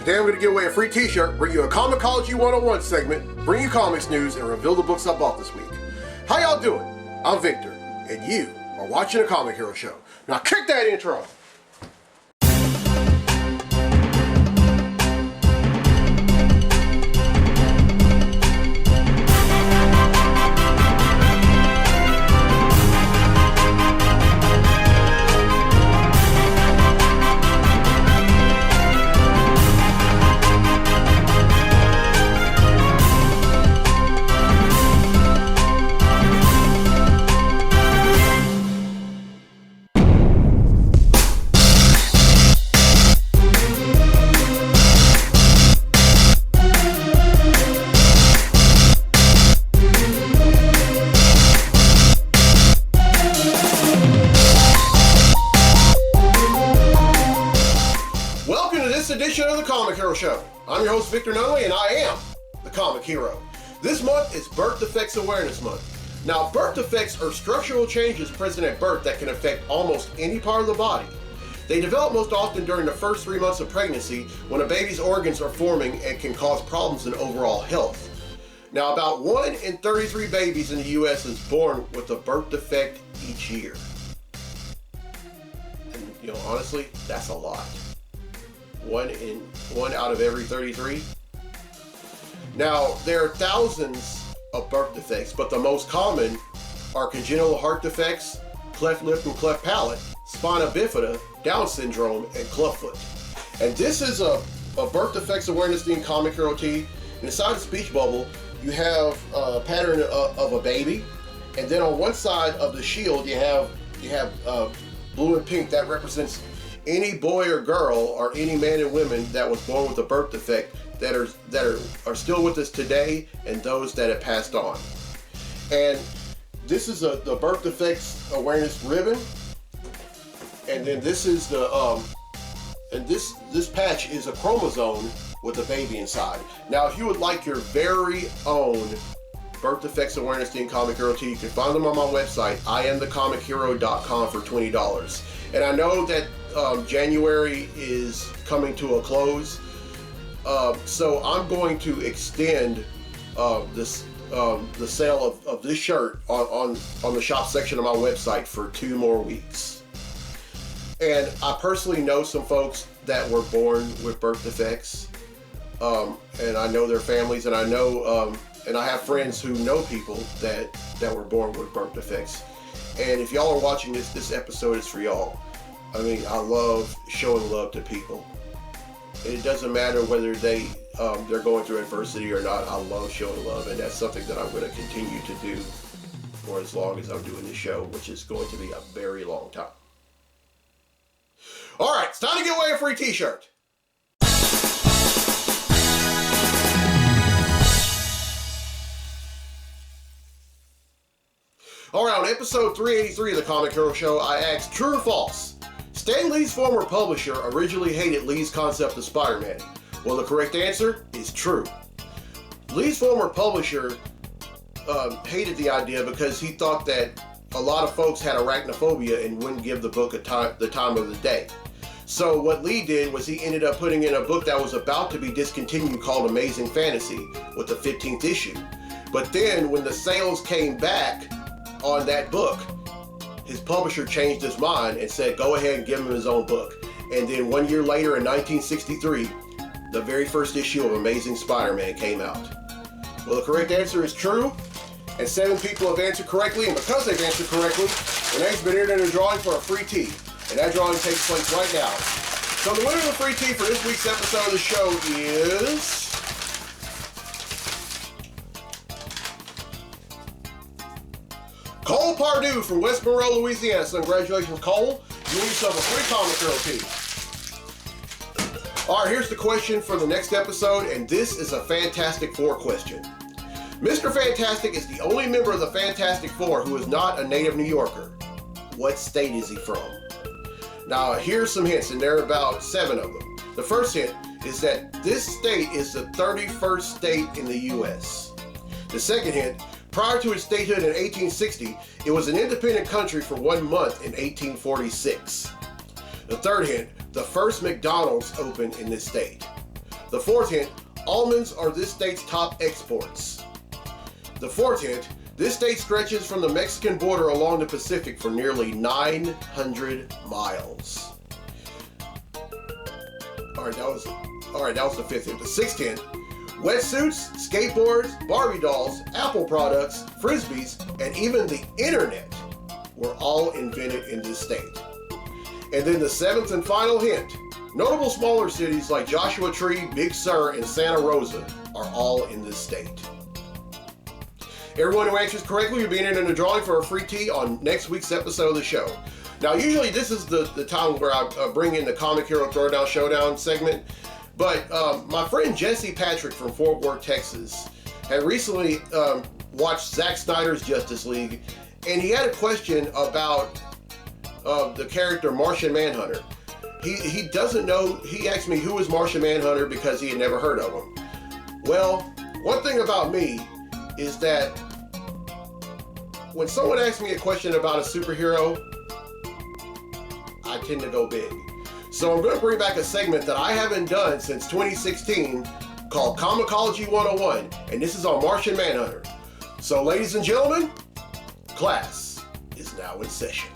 Today I'm going to give away a free t-shirt, bring you a Comicology 101 segment, bring you comics news, and reveal the books I bought this week. How y'all doing? I'm Victor, and you are watching a Comic Hero show. Now kick that intro! Edition of the Comic Hero Show. I'm your host Victor Nunley, and I am the Comic Hero. This month is Birth Defects Awareness Month. Now, birth defects are structural changes present at birth that can affect almost any part of the body. They develop most often during the first 3 months of pregnancy when a baby's organs are forming and can cause problems in overall health. Now, about 1 in 33 babies in the U.S. is born with a birth defect each year. And, honestly, that's a lot. One out of every 33. Now, there are thousands of birth defects, but the most common are congenital heart defects, cleft lip and cleft palate, spina bifida, Down syndrome, and clubfoot. And this is a birth defects awareness themed Comic Hero tee. Inside the speech bubble, you have a pattern of a baby, and then on one side of the shield, you have blue and pink that represents any boy or girl or any man and women that was born with a birth defect that are still with us today, and those that have passed on. And this is the birth defects awareness ribbon, and then this is the this patch is a chromosome with a baby inside. Now, if you would like your very own birth defects awareness team Comic Hero tee, you can find them on my website, IamTheComicHero.com, for $20. And I know that January is coming to a close, so I'm going to extend the sale of this shirt on the shop section of my website for 2 more weeks. And I personally know some folks that were born with birth defects, and I know their families, and I know and I have friends who know people that were born with birth defects. And if y'all are watching this episode is for y'all. I mean, I love showing love to people. And it doesn't matter whether they're going through adversity or not. I love showing love, and that's something that I'm going to continue to do for as long as I'm doing this show, which is going to be a very long time. All right, it's time to give away a free t-shirt. All right, on episode 383 of the Comic Hero Show, I asked, true or false? Stan Lee's former publisher originally hated Lee's concept of Spider-Man. Well, the correct answer is true. Lee's former publisher hated the idea because he thought that a lot of folks had arachnophobia and wouldn't give the book the time of the day. So what Lee did was he ended up putting in a book that was about to be discontinued called Amazing Fantasy with the 15th issue. But then when the sales came back on that book, his publisher changed his mind and said, go ahead and give him his own book. And then 1 year later in 1963, the very first issue of Amazing Spider-Man came out. Well, the correct answer is true, and 7 people have answered correctly, and because they've answered correctly, their name's been entered in a drawing for a free tee, and that drawing takes place right now. So the winner of the free tee for this week's episode of the show is Cole Pardue from West Monroe, Louisiana. So congratulations, Cole. You win yourself a free Comic Hero tee. All right, here's the question for the next episode, and this is a Fantastic Four question. Mr. Fantastic is the only member of the Fantastic Four who is not a native New Yorker. What state is he from? Now, here's some hints, and there are about 7 of them. The first hint is that this state is the 31st state in the U.S. The second hint, prior to its statehood in 1860, it was an independent country for 1 month in 1846. The third hint, the first McDonald's opened in this state. The fourth hint, almonds are this state's top exports. The fourth hint, this state stretches from the Mexican border along the Pacific for nearly 900 miles. All right, that was the fifth hint. The sixth hint, wetsuits, skateboards, Barbie dolls, Apple products, frisbees, and even the internet were all invented in this state. And then the seventh and final hint, notable smaller cities like Joshua Tree, Big Sur, and Santa Rosa are all in this state. Everyone who answers correctly will be entered in a drawing for a free tea on next week's episode of the show. Now, usually this is the time where I bring in the Comic Hero Throwdown Showdown segment, but my friend Jesse Patrick from Fort Worth, Texas, had recently watched Zack Snyder's Justice League, and he had a question about the character Martian Manhunter. He doesn't know, he asked me who is Martian Manhunter because he had never heard of him. Well, one thing about me is that when someone asks me a question about a superhero, I tend to go big. So I'm going to bring back a segment that I haven't done since 2016 called Comicology 101, and this is on Martian Manhunter. So ladies and gentlemen, class is now in session.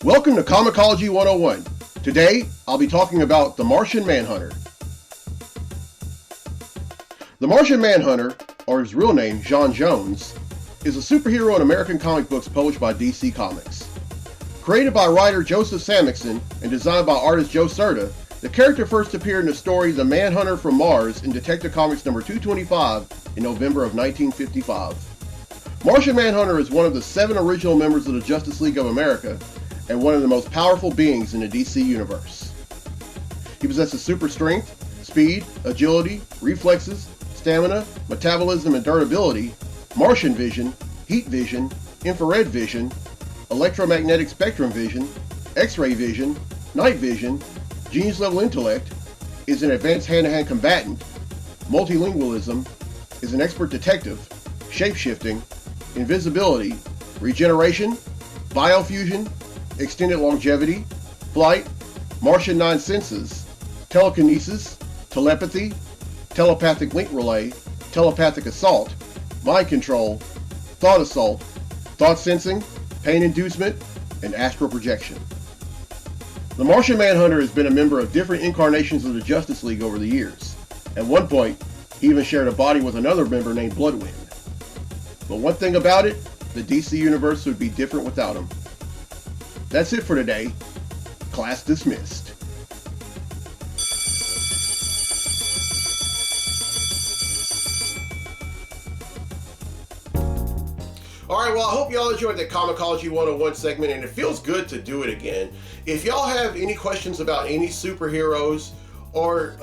Welcome to Comicology 101. Today, I'll be talking about the Martian Manhunter. The Martian Manhunter, or his real name, J'onn J'onzz, is a superhero in American comic books published by DC Comics. Created by writer Joseph Samixon and designed by artist Joe Certa, the character first appeared in the story The Manhunter from Mars in Detective Comics number 225 in November of 1955. Martian Manhunter is one of the 7 original members of the Justice League of America and one of the most powerful beings in the DC universe. He possesses super strength, speed, agility, reflexes, stamina, metabolism and durability, Martian vision, heat vision, infrared vision, electromagnetic spectrum vision, X-ray vision, night vision, genius level intellect, is an advanced hand-to-hand combatant, multilingualism, is an expert detective, shapeshifting, invisibility, regeneration, biofusion, extended longevity, flight, Martian 9 senses, telekinesis, telepathy, telepathic link relay, telepathic assault, mind control, thought assault, thought sensing, pain inducement, and astral projection. The Martian Manhunter has been a member of different incarnations of the Justice League over the years. At one point, he even shared a body with another member named Bloodwind. But one thing about it, the DC universe would be different without him. That's it for today. Class dismissed. Alright, well, I hope y'all enjoyed the Comicology 101 segment, and it feels good to do it again. If y'all have any questions about any superheroes or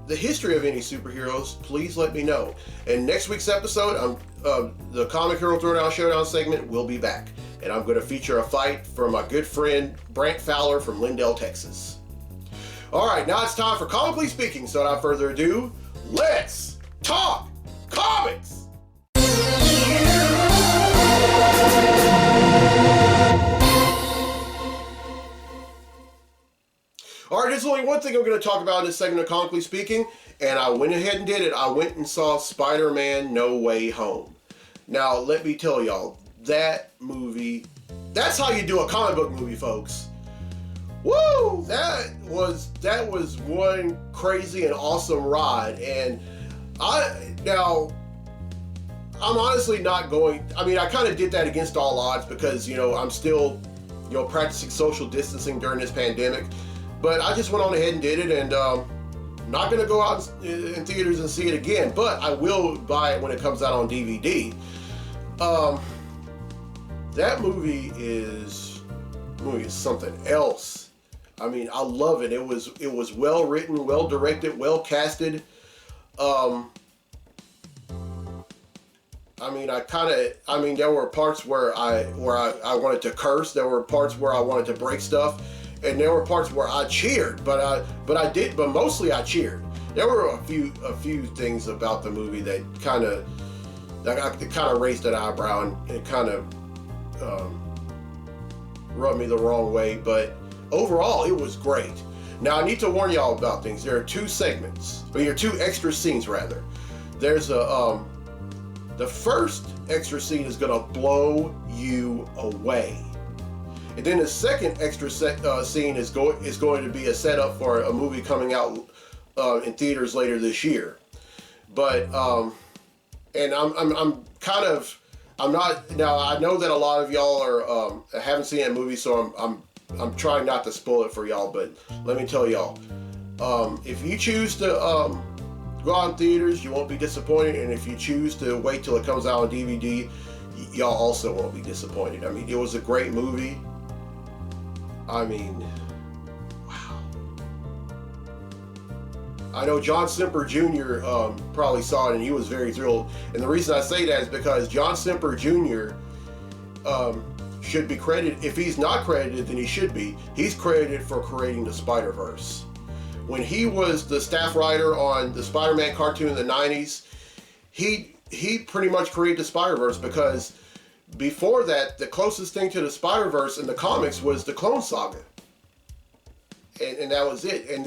the history of any superheroes, please let me know. And next week's episode, the Comic Hero Throwdown Showdown segment will be back. And I'm going to feature a fight from my good friend Brant Fowler from Lindell, Texas. Alright, now it's time for Comically Speaking, so without further ado, let's talk comics! Alright, there's only one thing I'm going to talk about in this segment of Comically Speaking, and I went ahead and did it. I went and saw Spider-Man No Way Home. Now, let me tell y'all, that movie, that's how you do a comic book movie, folks. Woo! That was one crazy and awesome ride, and I'm honestly not going, I kind of did that against all odds because, I'm still, practicing social distancing during this pandemic, but I just went on ahead and did it, and not going to go out in theaters and see it again, but I will buy it when it comes out on DVD. That movie is something else. I love it. It was well written, well directed, well casted. There were parts where I wanted to curse. There were parts where I wanted to break stuff, and there were parts where I cheered. But mostly I cheered. There were a few things about the movie that kind of raised an eyebrow, and it kind of rubbed me the wrong way, but overall it was great. Now I need to warn y'all about things. There are two extra scenes rather. There's the first extra scene is gonna blow you away. And then the second extra scene is going to be a setup for a movie coming out in theaters later this year. But and I'm not now. I know that a lot of y'all are haven't seen that movie, so I'm trying not to spoil it for y'all. But let me tell y'all, if you choose to go out in theaters, you won't be disappointed, and if you choose to wait till it comes out on DVD, y'all also won't be disappointed. I mean, it was a great movie. I mean, wow. I know John Semper Jr. Probably saw it and he was very thrilled. And the reason I say that is because John Semper Jr. Should be credited. If he's not credited, then he should be. He's credited for creating the Spider-Verse. When he was the staff writer on the Spider-Man cartoon in the 90s, he pretty much created the Spider-Verse, because before that, the closest thing to the Spider-Verse in the comics was the Clone Saga. And that was it. And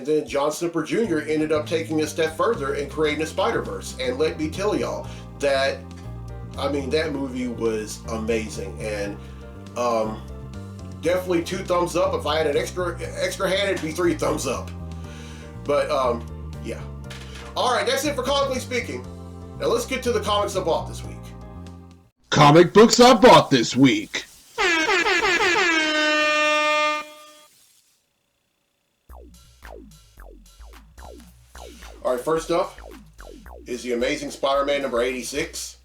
then John Semper Jr. ended up taking a step further and creating a Spider-Verse. And let me tell y'all that, I mean, that movie was amazing. And definitely 2 thumbs up. If I had an extra hand, it'd be 3 thumbs up. But yeah. Alright, that's it for Comically Speaking. Now let's get to the comics I bought this week. Comic books I bought this week. Alright, first up is The Amazing Spider-Man number 86.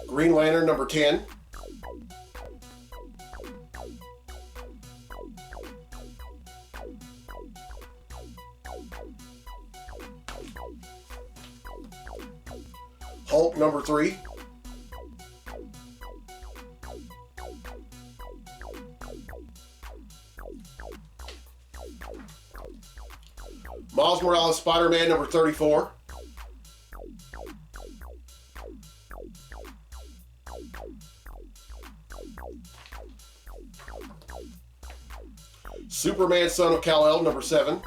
Green Lantern number 10. Hulk number 3. Miles Morales Spider-Man number 34. Superman Son of Kal-El number 7.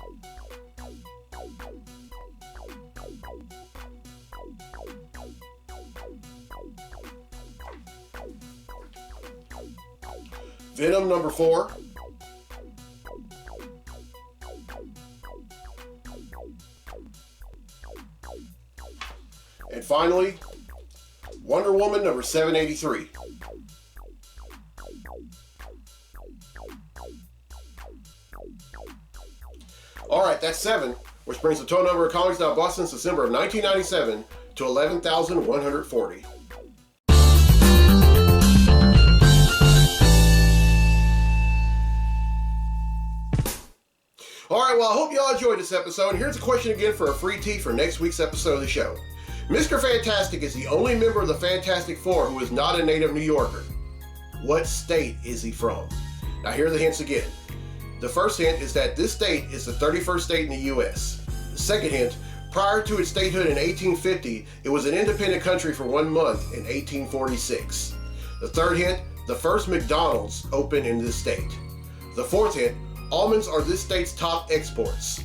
Venom number 4. And finally, Wonder Woman number 783. Alright, that's 7, which brings the total number of comics that I bought since December of 1997 to 11,140. Alright, well, I hope y'all enjoyed this episode. And here's a question again for a free tee for next week's episode of the show. Mr. Fantastic is the only member of the Fantastic Four who is not a native New Yorker. What state is he from? Now, here are the hints again. The first hint is that this state is the 31st state in the U.S. The second hint, prior to its statehood in 1850, it was an independent country for 1 month in 1846. The third hint, the first McDonald's opened in this state. The fourth hint, almonds are this state's top exports.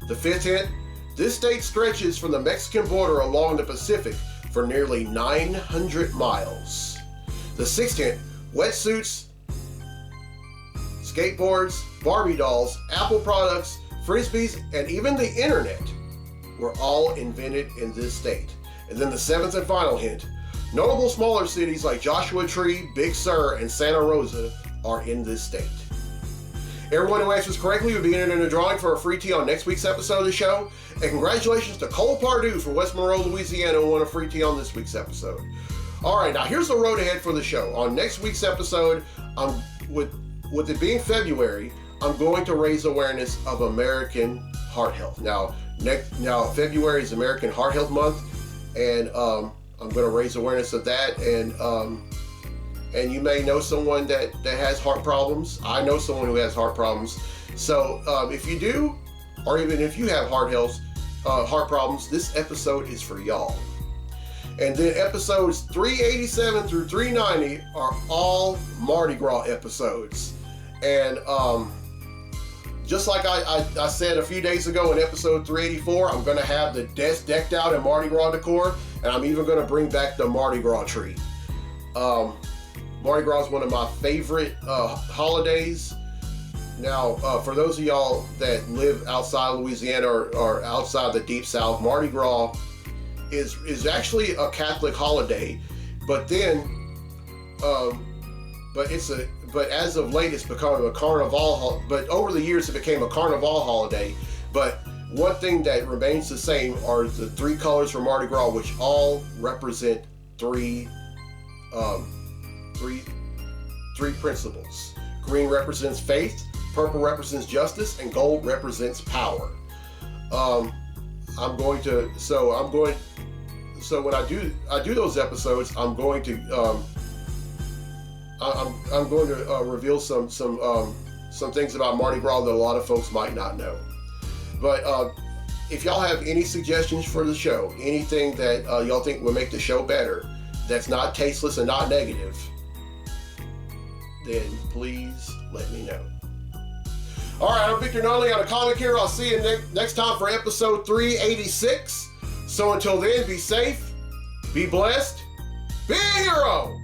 The fifth hint, this state stretches from the Mexican border along the Pacific for nearly 900 miles. The sixth hint, wetsuits, skateboards, Barbie dolls, Apple products, Frisbees, and even the internet were all invented in this state. And then the seventh and final hint, notable smaller cities like Joshua Tree, Big Sur, and Santa Rosa are in this state. Everyone who answers correctly will be entered in a drawing for a free tee on next week's episode of the show. And congratulations to Cole Pardue from West Monroe, Louisiana, who won a free tee on this week's episode. Alright, now here's the road ahead for the show. On next week's episode, with it being February, I'm going to raise awareness of American heart health. Now February is American Heart Health Month, and I'm going to raise awareness of that. And you may know someone that has heart problems. I know someone who has heart problems. So if you do, or even if you have heart problems, this episode is for y'all. And then episodes 387 through 390 are all Mardi Gras episodes. And just like I said a few days ago in episode 384, I'm going to have the desk decked out in Mardi Gras decor, and I'm even going to bring back the Mardi Gras tree. Mardi Gras is one of my favorite holidays. Now, for those of y'all that live outside Louisiana or outside the Deep South, Mardi Gras is actually a Catholic holiday, but then, but as of late it's become a carnival. But over the years it became a carnival holiday. But one thing that remains the same are the three colors for Mardi Gras, which all represent three principles. Green represents faith, purple represents justice, and gold represents power. So when I do those episodes, I'm going to reveal some things about Mardi Gras that a lot of folks might not know. But if y'all have any suggestions for the show, anything that y'all think would make the show better, that's not tasteless and not negative, then please let me know. All right, I'm Victor Nunley on a Comic Hero. I'll see you next time for episode 386. So until then, be safe, be blessed, be a hero!